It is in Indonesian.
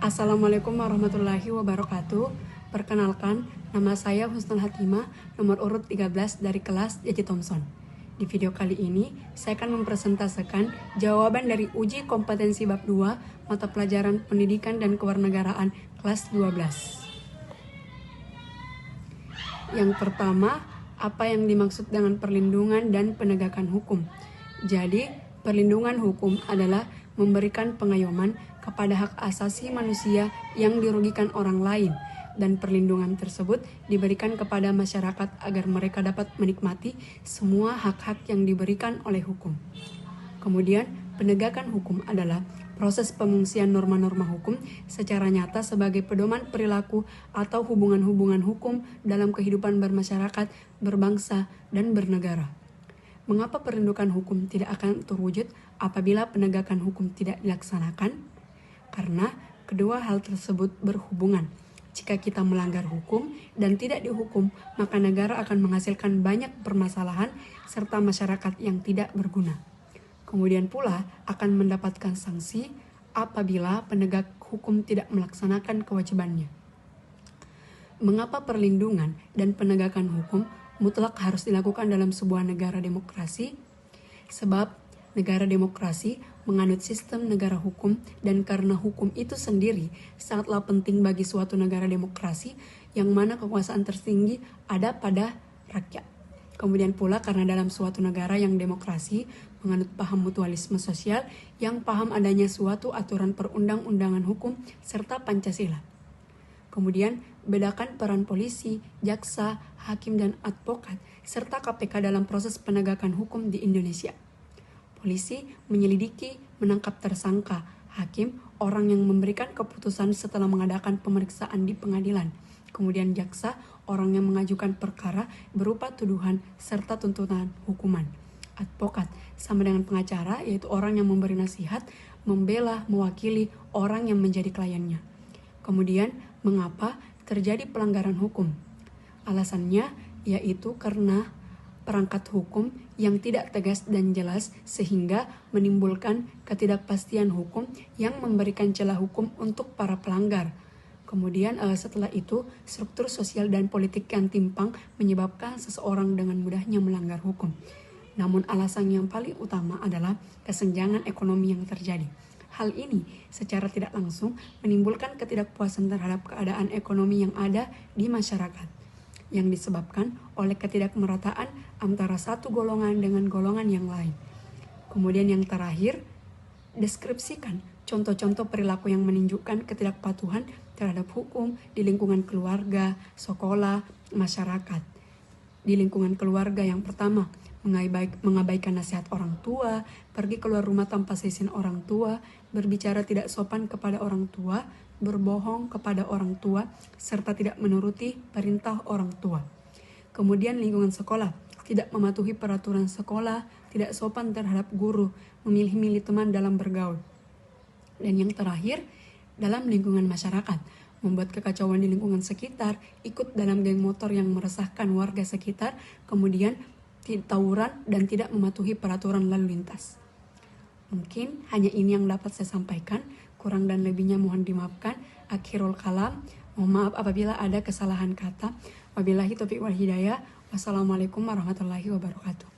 Assalamualaikum warahmatullahi wabarakatuh. Perkenalkan, nama saya Husnul Hatimah, nomor urut 13 dari kelas Jaji Thompson. Di video kali ini, saya akan mempresentasikan jawaban dari uji kompetensi bab 2 mata pelajaran pendidikan dan kewarganegaraan kelas 12. Yang pertama, apa yang dimaksud dengan perlindungan dan penegakan hukum? Jadi, perlindungan hukum adalah memberikan pengayoman kepada hak asasi manusia yang dirugikan orang lain, dan perlindungan tersebut diberikan kepada masyarakat agar mereka dapat menikmati semua hak-hak yang diberikan oleh hukum. Kemudian, penegakan hukum adalah proses pengungsian norma-norma hukum secara nyata sebagai pedoman perilaku atau hubungan-hubungan hukum dalam kehidupan bermasyarakat, berbangsa, dan bernegara. Mengapa perlindungan hukum tidak akan terwujud apabila penegakan hukum tidak dilaksanakan? Karena kedua hal tersebut berhubungan. Jika kita melanggar hukum dan tidak dihukum, maka negara akan menghasilkan banyak permasalahan serta masyarakat yang tidak berguna. Kemudian pula akan mendapatkan sanksi apabila penegak hukum tidak melaksanakan kewajibannya. Mengapa perlindungan dan penegakan hukum mutlak harus dilakukan dalam sebuah negara demokrasi? Sebab negara demokrasi menganut sistem negara hukum, dan karena hukum itu sendiri sangatlah penting bagi suatu negara demokrasi yang mana kekuasaan tertinggi ada pada rakyat. Kemudian pula karena dalam suatu negara yang demokrasi menganut paham mutualisme sosial yang paham adanya suatu aturan perundang-undangan hukum serta Pancasila. Kemudian bedakan peran polisi, jaksa, hakim dan advokat serta KPK dalam proses penegakan hukum di Indonesia. Polisi menyelidiki, menangkap tersangka, hakim orang yang memberikan keputusan setelah mengadakan pemeriksaan di pengadilan. Kemudian jaksa orang yang mengajukan perkara berupa tuduhan serta tuntutan hukuman. Advokat sama dengan pengacara, yaitu orang yang memberi nasihat, membela, mewakili orang yang menjadi kliennya. Kemudian mengapa terjadi pelanggaran hukum? Alasannya yaitu karena perangkat hukum yang tidak tegas dan jelas sehingga menimbulkan ketidakpastian hukum yang memberikan celah hukum untuk para pelanggar. Kemudian setelah itu struktur sosial dan politik yang timpang menyebabkan seseorang dengan mudahnya melanggar hukum. Namun alasan yang paling utama adalah kesenjangan ekonomi yang terjadi. Hal ini secara tidak langsung menimbulkan ketidakpuasan terhadap keadaan ekonomi yang ada di masyarakat, yang disebabkan oleh ketidakmerataan antara satu golongan dengan golongan yang lain. Kemudian yang terakhir, deskripsikan contoh-contoh perilaku yang menunjukkan ketidakpatuhan terhadap hukum di lingkungan keluarga, sekolah, masyarakat. Di lingkungan keluarga yang pertama, mengabaikan nasihat orang tua, pergi keluar rumah tanpa seizin orang tua, berbicara tidak sopan kepada orang tua, berbohong kepada orang tua, serta tidak menuruti perintah orang tua. Kemudian lingkungan sekolah, tidak mematuhi peraturan sekolah, tidak sopan terhadap guru, memilih-milih teman dalam bergaul. Dan yang terakhir, dalam lingkungan masyarakat, membuat kekacauan di lingkungan sekitar, ikut dalam geng motor yang meresahkan warga sekitar, kemudian tawuran dan tidak mematuhi peraturan lalu lintas. Mungkin hanya ini yang dapat saya sampaikan. Kurang dan lebihnya mohon dimaafkan. Akhirul kalam, mohon maaf apabila ada kesalahan kata. Wabillahi taufiq wal hidayah. Wassalamualaikum warahmatullahi wabarakatuh.